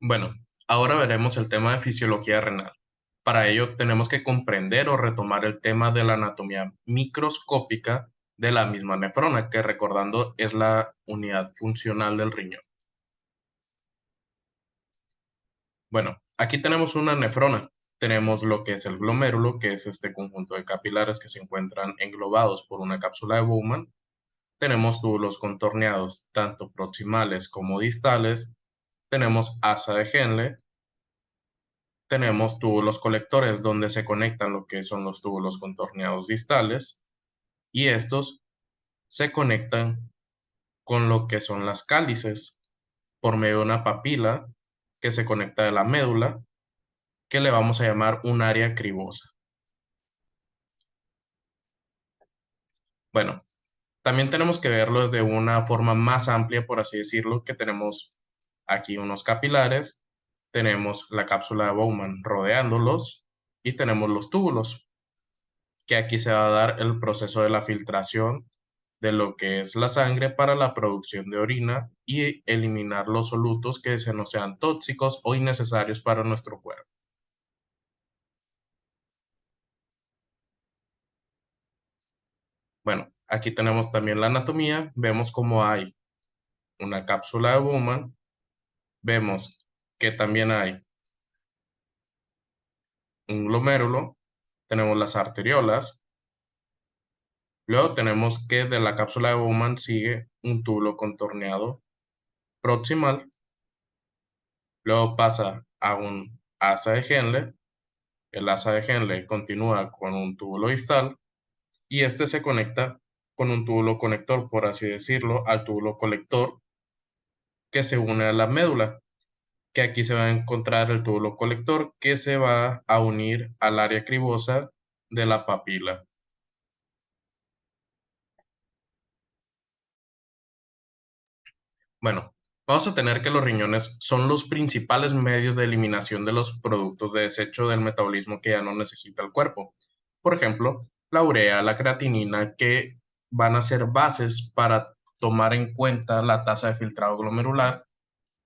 Bueno, ahora veremos el tema de fisiología renal. Para ello tenemos que comprender o retomar el tema de la anatomía microscópica de la misma nefrona, que recordando es la unidad funcional del riñón. Bueno, aquí tenemos una nefrona. Tenemos lo que es el glomérulo, que es este conjunto de capilares que se encuentran englobados por una cápsula de Bowman. Tenemos túbulos contorneados, tanto proximales como distales. Tenemos asa de Henle. Tenemos túbulos colectores donde se conectan lo que son los túbulos contorneados distales y estos se conectan con lo que son las cálices por medio de una papila que se conecta de la médula, que le vamos a llamar un área cribosa. Bueno, también tenemos que verlo desde una forma más amplia, por así decirlo, que tenemos aquí unos capilares, tenemos la cápsula de Bowman rodeándolos y tenemos los túbulos, que aquí se va a dar el proceso de la filtración de lo que es la sangre para la producción de orina y eliminar los solutos que se nos sean tóxicos o innecesarios para nuestro cuerpo. Bueno, aquí tenemos también la anatomía, vemos cómo hay una cápsula de Bowman, vemos que también hay un glomérulo, tenemos las arteriolas, luego tenemos que de la cápsula de Bowman sigue un túbulo contorneado proximal, luego pasa a un asa de Henle. El asa de Henle continúa con un túbulo distal y este se conecta con un túbulo conector, por así decirlo, al túbulo colector que se une a la médula, que aquí se va a encontrar el túbulo colector que se va a unir al área cribosa de la papila. Bueno, vamos a tener que los riñones son los principales medios de eliminación de los productos de desecho del metabolismo que ya no necesita el cuerpo. Por ejemplo, la urea, la creatinina, que van a ser bases para tomar en cuenta la tasa de filtrado glomerular,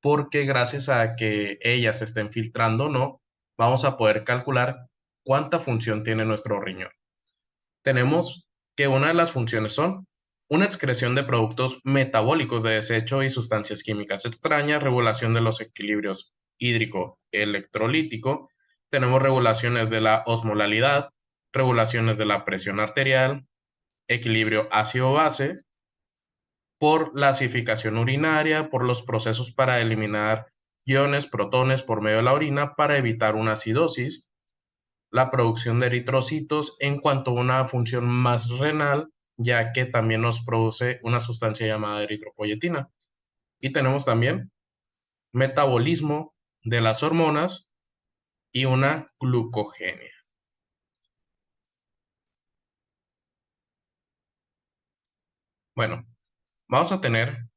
porque gracias a que ellas se estén filtrando o no, vamos a poder calcular cuánta función tiene nuestro riñón. Tenemos que una de las funciones son una excreción de productos metabólicos de desecho y sustancias químicas extrañas, regulación de los equilibrios hídrico-electrolítico, tenemos regulaciones de la osmolalidad, regulaciones de la presión arterial, equilibrio ácido-base, por la acidificación urinaria, por los procesos para eliminar iones, protones por medio de la orina para evitar una acidosis, la producción de eritrocitos en cuanto a una función más renal, ya que también nos produce una sustancia llamada eritropoyetina. Y tenemos también metabolismo de las hormonas y una glucogenia. Bueno, vamos a tener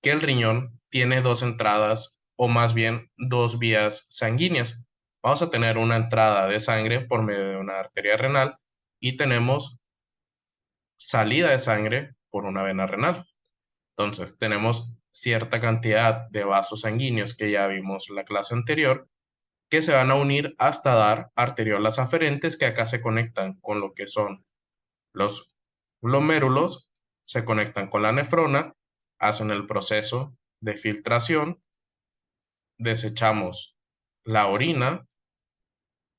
que el riñón tiene dos entradas o más bien dos vías sanguíneas. Vamos a tener una entrada de sangre por medio de una arteria renal y tenemos salida de sangre por una vena renal. Entonces, tenemos cierta cantidad de vasos sanguíneos que ya vimos en la clase anterior, que se van a unir hasta dar arteriolas aferentes que acá se conectan con lo que son los glomérulos, se conectan con la nefrona, hacen el proceso de filtración, desechamos la orina,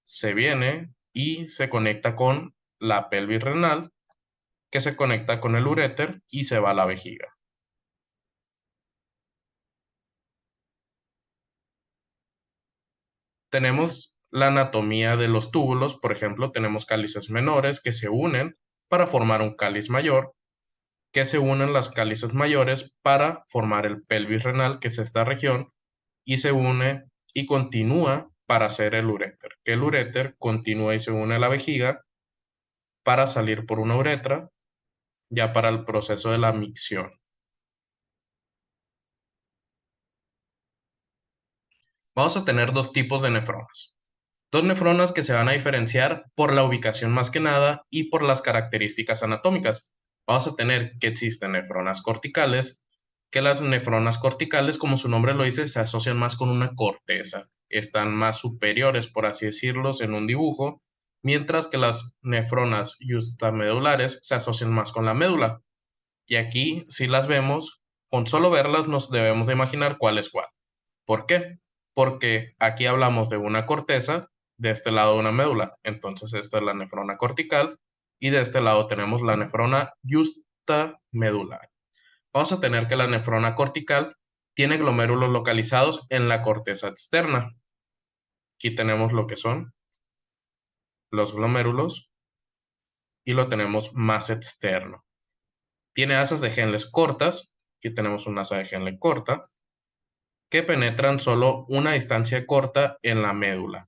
se viene y se conecta con la pelvis renal, que se conecta con el uréter y se va a la vejiga. Tenemos la anatomía de los túbulos, por ejemplo, tenemos cálices menores que se unen para formar un cáliz mayor, que se unen las cálices mayores para formar el pelvis renal, que es esta región, y se une y continúa para hacer el uréter, que el uréter continúa y se une a la vejiga para salir por una uretra, ya para el proceso de la micción. Vamos a tener dos tipos de nefronas. Dos nefronas que se van a diferenciar por la ubicación más que nada y por las características anatómicas. Vamos a tener que existen nefronas corticales que las nefronas corticales, como su nombre lo dice, se asocian más con una corteza, están más superiores, por así decirlo, en un dibujo, mientras que las nefronas justamedulares se asocian más con la médula. Y aquí, si las vemos, con solo verlas nos debemos de imaginar cuál es cuál. ¿Por qué? Porque aquí hablamos de una corteza, de este lado una médula. Entonces esta es la nefrona cortical y de este lado tenemos la nefrona justamedular. Vamos a tener que la nefrona cortical tiene glomérulos localizados en la corteza externa. Aquí tenemos lo que son los glomérulos y lo tenemos más externo. Tiene asas de Henle cortas. Aquí tenemos una asa de Henle corta que penetran solo una distancia corta en la médula.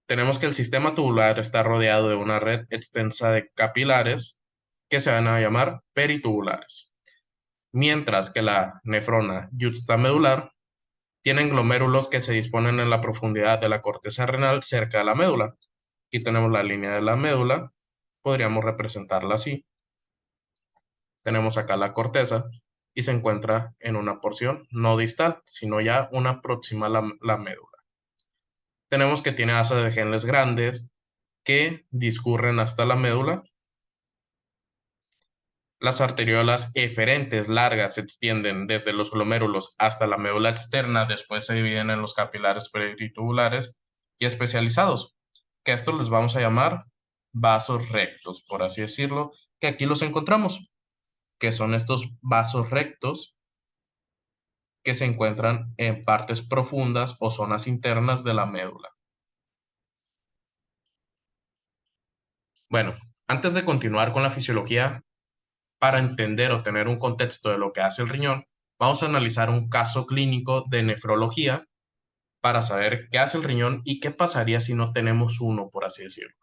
Tenemos que el sistema tubular está rodeado de una red extensa de capilares que se van a llamar peritubulares, mientras que la nefrona juxtamedular tienen glomérulos que se disponen en la profundidad de la corteza renal cerca de la médula. Aquí tenemos la línea de la médula, podríamos representarla así. Tenemos acá la corteza y se encuentra en una porción no distal, sino ya una próxima a la médula. Tenemos que tiene asas de Henle grandes que discurren hasta la médula. Las arteriolas eferentes largas se extienden desde los glomérulos hasta la médula externa, después se dividen en los capilares peritubulares y especializados, que a estos les vamos a llamar vasos rectos, por así decirlo, que aquí los encontramos, que son estos vasos rectos que se encuentran en partes profundas o zonas internas de la médula. Bueno, antes de continuar con la fisiología, para entender o tener un contexto de lo que hace el riñón, vamos a analizar un caso clínico de nefrología para saber qué hace el riñón y qué pasaría si no tenemos uno, por así decirlo.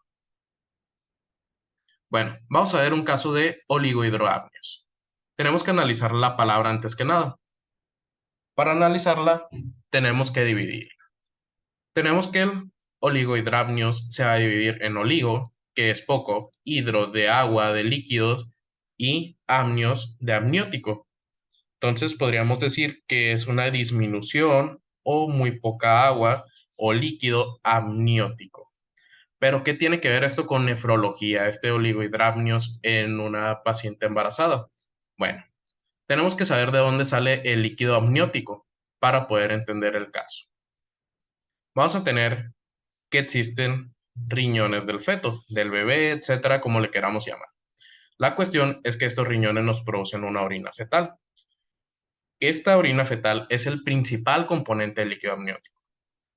Bueno, vamos a ver un caso de oligohidroamnios. Tenemos que analizar la palabra antes que nada. Para analizarla, tenemos que dividir. Tenemos que el oligohidramnios se va a dividir en oligo, que es poco, hidro de agua, de líquidos, y amnios de amniótico. Entonces podríamos decir que es una disminución o muy poca agua o líquido amniótico. Pero ¿qué tiene que ver esto con nefrología, este oligohidramnios en una paciente embarazada? Bueno, tenemos que saber de dónde sale el líquido amniótico para poder entender el caso. Vamos a tener que existen riñones del feto, del bebé, etcétera, como le queramos llamar. La cuestión es que estos riñones nos producen una orina fetal. Esta orina fetal es el principal componente del líquido amniótico.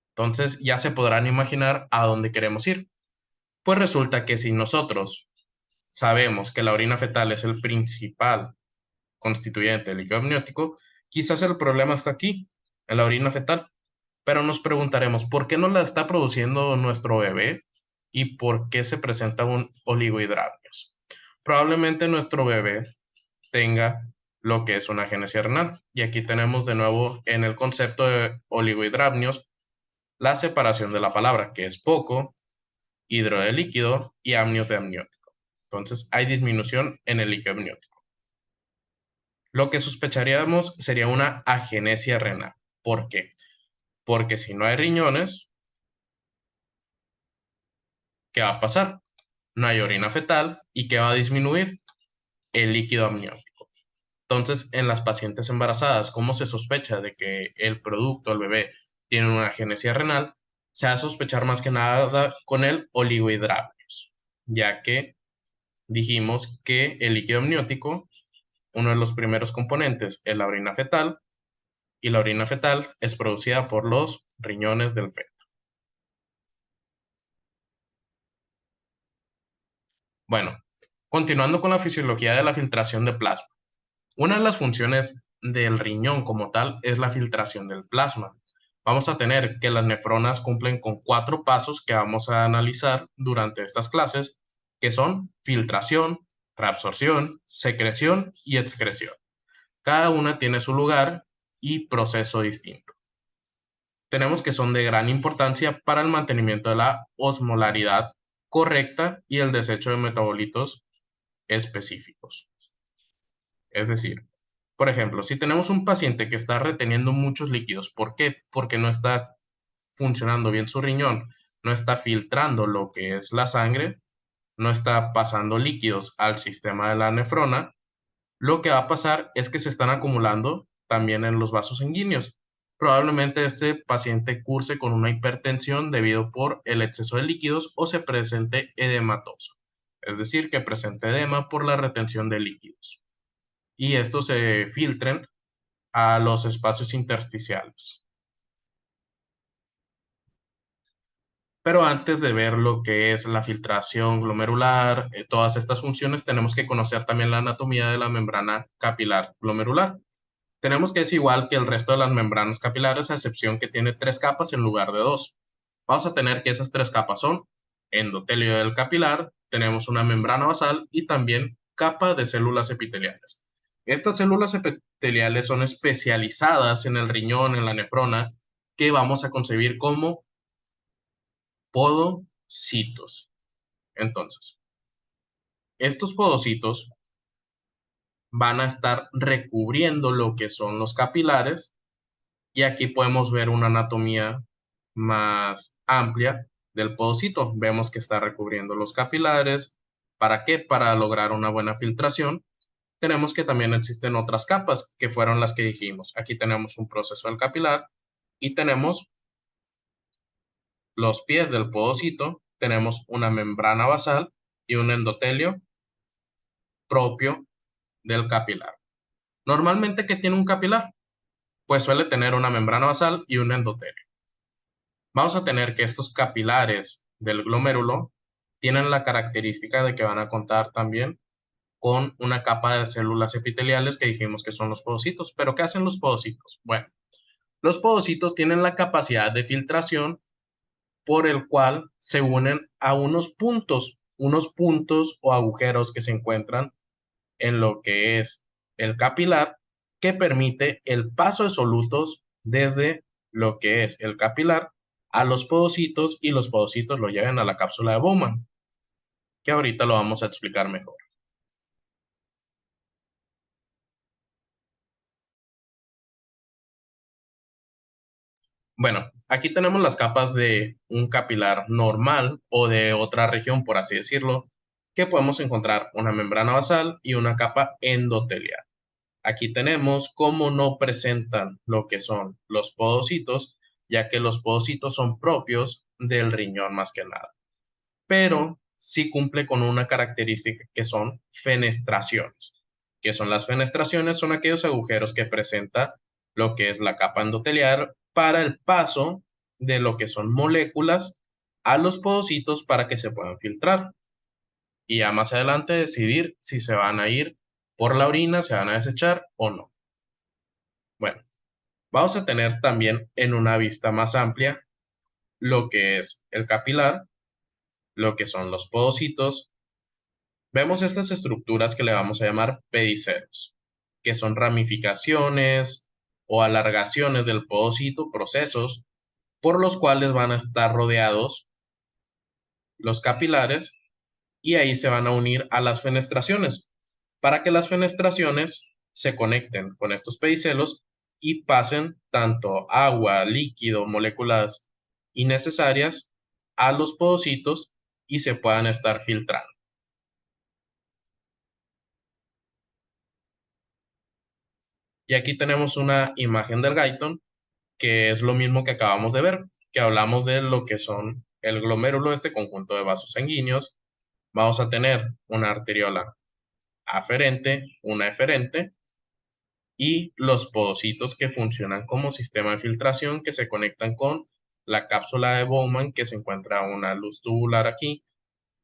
Entonces ya se podrán imaginar a dónde queremos ir. Pues resulta que si nosotros sabemos que la orina fetal es el principal constituyente del líquido amniótico, quizás el problema está aquí, en la orina fetal. Pero nos preguntaremos, ¿por qué no la está produciendo nuestro bebé y por qué se presenta un oligohidramnios? Probablemente nuestro bebé tenga lo que es una agenesia renal. Y aquí tenemos de nuevo en el concepto de oligohidramnios la separación de la palabra, que es poco, hidro de líquido y amnios de amniótico. Entonces hay disminución en el líquido amniótico. Lo que sospecharíamos sería una agenesia renal. ¿Por qué? Porque si no hay riñones, ¿qué va a pasar? No hay orina fetal y ¿qué va a disminuir? El líquido amniótico. Entonces, en las pacientes embarazadas, ¿cómo se sospecha de que el producto, el bebé, tiene una agenesia renal? Se va a sospechar más que nada con el oligohidramnios, ya que dijimos que el líquido amniótico, uno de los primeros componentes, es la orina fetal, y la orina fetal es producida por los riñones del feto. Bueno, continuando con la fisiología de la filtración de plasma. Una de las funciones del riñón como tal es la filtración del plasma. Vamos a tener que las nefronas cumplen con 4 pasos que vamos a analizar durante estas clases, que son filtración, reabsorción, secreción y excreción. Cada una tiene su lugar y proceso distinto. Tenemos que son de gran importancia para el mantenimiento de la osmolaridad correcta y el desecho de metabolitos específicos. Es decir, Por ejemplo, si tenemos un paciente que está reteniendo muchos líquidos, ¿por qué? Porque no está funcionando bien su riñón, no está filtrando lo que es la sangre, no está pasando líquidos al sistema de la nefrona, lo que va a pasar es que se están acumulando también en los vasos sanguíneos. Probablemente este paciente curse con una hipertensión debido por el exceso de líquidos o se presente edematoso, es decir, que presente edema por la retención de líquidos y estos se filtren a los espacios intersticiales. Pero antes de ver lo que es la filtración glomerular, todas estas funciones, tenemos que conocer también la anatomía de la membrana capilar glomerular. Tenemos que es igual que el resto de las membranas capilares, a excepción que tiene tres capas en lugar de dos. Vamos a tener que esas tres capas son endotelio del capilar, tenemos una membrana basal y también capa de células epiteliales. Estas células epiteliales son especializadas en el riñón, en la nefrona, que vamos a concebir como podocitos. Entonces, estos podocitos van a estar recubriendo lo que son los capilares y aquí podemos ver una anatomía más amplia del podocito. Vemos que está recubriendo los capilares. ¿Para qué? Para lograr una buena filtración. Tenemos que también existen otras capas que fueron las que dijimos. Aquí tenemos un proceso del capilar y tenemos los pies del podocito, tenemos una membrana basal y un endotelio propio del capilar. Normalmente, ¿qué tiene un capilar? Pues suele tener una membrana basal y un endotelio. Vamos a tener que estos capilares del glomérulo tienen la característica de que van a contar también con una capa de células epiteliales que dijimos que son los podocitos. ¿Pero qué hacen los podocitos? Bueno, los podocitos tienen la capacidad de filtración por el cual se unen a unos puntos o agujeros que se encuentran en lo que es el capilar, que permite el paso de solutos desde lo que es el capilar a los podocitos y los podocitos lo llevan a la cápsula de Bowman, que ahorita lo vamos a explicar mejor. Bueno, aquí tenemos las capas de un capilar normal o de otra región, por así decirlo, que podemos encontrar una membrana basal y una capa endotelial. Aquí tenemos cómo no presentan lo que son los podocitos, ya que los podocitos son propios del riñón más que nada, pero sí cumple con una característica que son fenestraciones. ¿Qué son las fenestraciones? Son aquellos agujeros que presenta lo que es la capa endotelial para el paso de lo que son moléculas a los podocitos para que se puedan filtrar. Y ya más adelante decidir si se van a ir por la orina, se van a desechar o no. Bueno, vamos a tener también en una vista más amplia lo que es el capilar, lo que son los podocitos. Vemos estas estructuras que le vamos a llamar pedicelos, que son ramificaciones o alargaciones del podocito, procesos por los cuales van a estar rodeados los capilares y ahí se van a unir a las fenestraciones para que las fenestraciones se conecten con estos pedicelos y pasen tanto agua, líquido, moléculas innecesarias a los podocitos y se puedan estar filtrando. Y aquí tenemos una imagen del Guyton, que es lo mismo que acabamos de ver, que hablamos de lo que son el glomérulo, este conjunto de vasos sanguíneos. Vamos a tener una arteriola aferente, una eferente y los podocitos que funcionan como sistema de filtración que se conectan con la cápsula de Bowman que se encuentra una luz tubular aquí,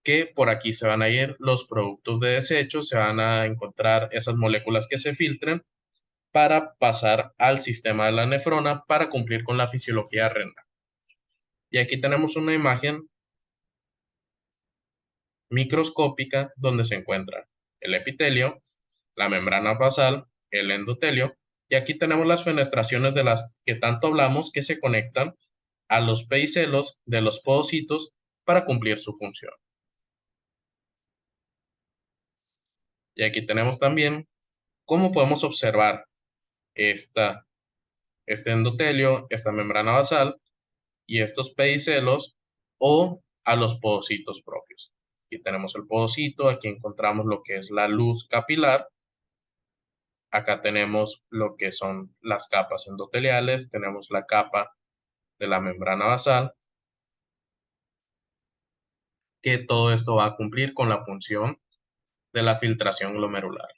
que por aquí se van a ir los productos de desecho, se van a encontrar esas moléculas que se filtren para pasar al sistema de la nefrona para cumplir con la fisiología renal. Y aquí tenemos una imagen microscópica donde se encuentra el epitelio, la membrana basal, el endotelio, y aquí tenemos las fenestraciones de las que tanto hablamos que se conectan a los pedicelos de los podocitos para cumplir su función. Y aquí tenemos también ¿Cómo podemos observar esta, este endotelio, esta membrana basal y estos pedicelos o a los podocitos propios? Aquí tenemos el podocito, aquí encontramos lo que es la luz capilar, acá tenemos lo que son las capas endoteliales, tenemos la capa de la membrana basal, que todo esto va a cumplir con la función de la filtración glomerular.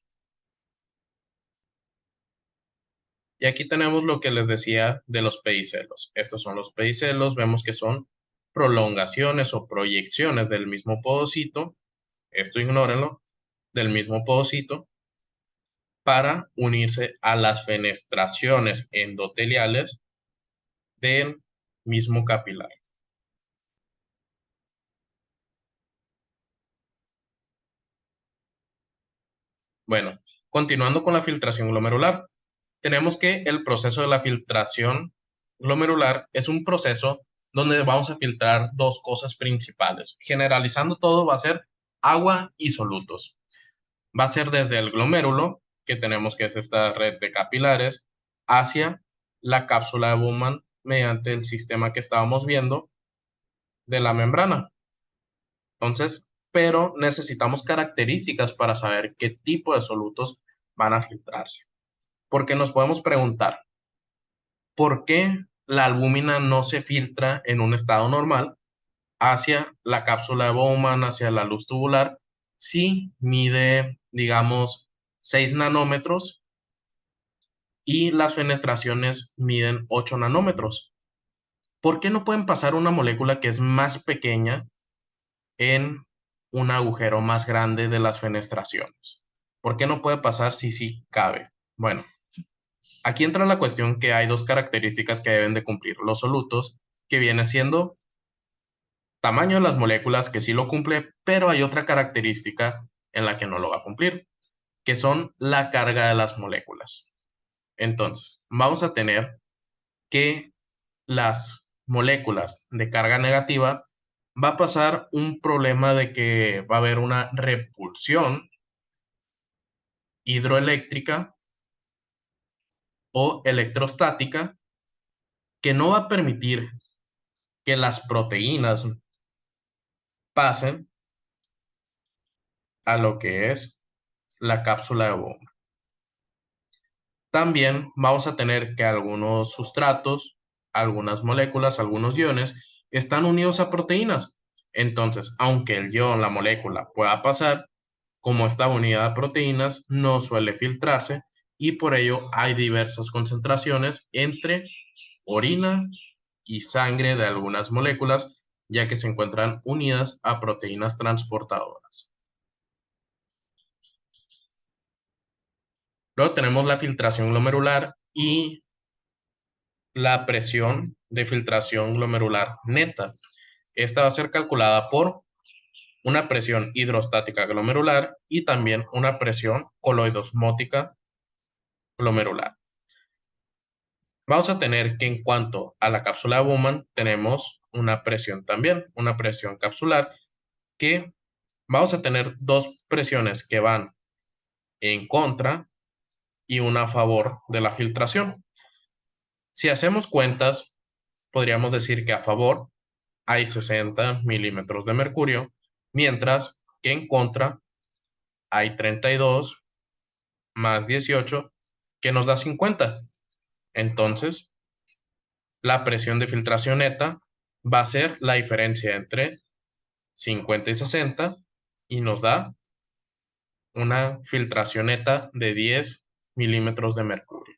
Y aquí tenemos lo que les decía de los pedicelos. Estos son los pedicelos, vemos que son prolongaciones o proyecciones del mismo podocito, esto ignórenlo, del mismo podocito, para unirse a las fenestraciones endoteliales del mismo capilar. Bueno, continuando con la filtración glomerular, tenemos que el proceso de la filtración glomerular es un proceso donde vamos a filtrar dos cosas principales. Generalizando todo, va a ser agua y solutos. Va a ser desde el glomérulo, que tenemos que es esta red de capilares, hacia la cápsula de Bowman mediante el sistema que estábamos viendo de la membrana. Entonces, pero necesitamos características para saber qué tipo de solutos van a filtrarse. Porque nos podemos preguntar, ¿por qué la albúmina no se filtra en un estado normal hacia la cápsula de Bowman, hacia la luz tubular, si mide, digamos, 6 nanómetros y las fenestraciones miden 8 nanómetros? ¿Por qué no pueden pasar una molécula que es más pequeña en un agujero más grande de las fenestraciones? ¿Por qué no puede pasar si sí cabe? Bueno, aquí entra la cuestión que hay dos características que deben de cumplir los solutos, que viene siendo tamaño de las moléculas, que sí lo cumple, pero hay otra característica en la que no lo va a cumplir, que son la carga de las moléculas. Entonces, vamos a tener que las moléculas de carga negativa va a pasar un problema de que va a haber una repulsión hidroeléctrica o electrostática que no va a permitir que las proteínas pasen a lo que es la cápsula de Bowman. También vamos a tener que algunos sustratos, algunas moléculas, algunos iones están unidos a proteínas. Entonces, aunque el ion, la molécula, pueda pasar, como está unida a proteínas, no suele filtrarse y por ello hay diversas concentraciones entre orina y sangre de algunas moléculas, ya que se encuentran unidas a proteínas transportadoras. Luego tenemos la filtración glomerular y la presión de filtración glomerular neta. Esta va a ser calculada por una presión hidrostática glomerular y también una presión coloidosmótica glomerular. Vamos a tener que en cuanto a la cápsula de Bowman tenemos una presión también, una presión capsular, que vamos a tener dos presiones que van en contra y una a favor de la filtración. Si hacemos cuentas, podríamos decir que a favor hay 60 milímetros de mercurio, mientras que en contra hay 32 más 18, que nos da 50. Entonces, la presión de filtración neta va a ser la diferencia entre 50 y 60 y nos da una filtración neta de 10 milímetros de mercurio.